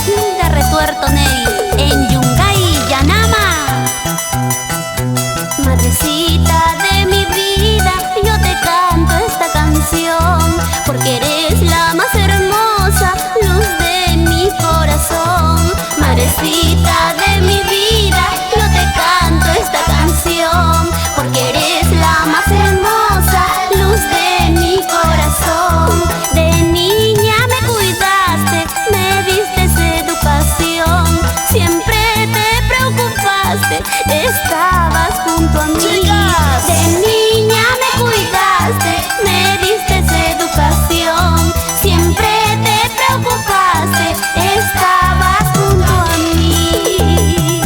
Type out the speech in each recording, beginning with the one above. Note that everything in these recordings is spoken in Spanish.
Hilda Retuerto Neri, en Yungay, Yanama. Madrecita de mi vida, yo te canto esta canción, porque eres la más hermosa luz de mi corazón. Madrecita de mi vida, yo te canto esta canción, porque eres la más hermosa luz de mi corazón. De niña me cuidaste, me diste educación, siempre te preocupaste, estabas junto a mí. ¡Chicas! De niña me cuidaste, me diste educación, siempre te preocupaste, estabas junto a mí.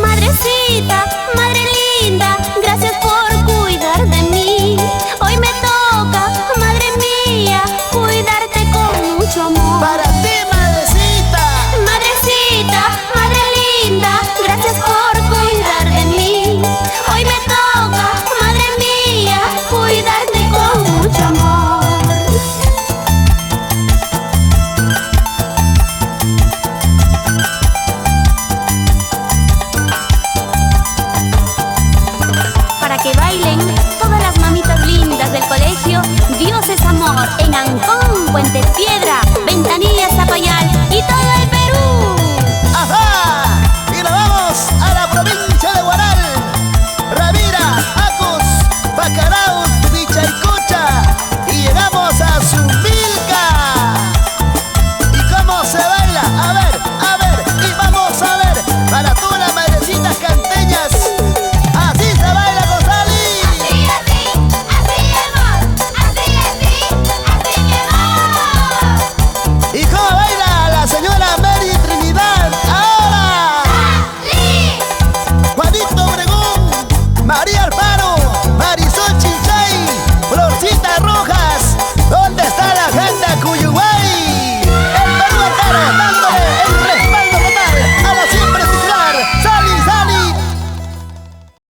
Madrecita, madre linda, gracias por cuidar de mí. Hoy me toca, madre mía, cuidarte con mucho amor. Para ti, madrecita. Madrecita, madre linda, gracias por cuidar de mí. Hoy me toca, madre mía, cuidarte con mucho amor. Para que bailen todas las mamitas lindas del colegio Dios es Amor en Ancón, Puente Piedra.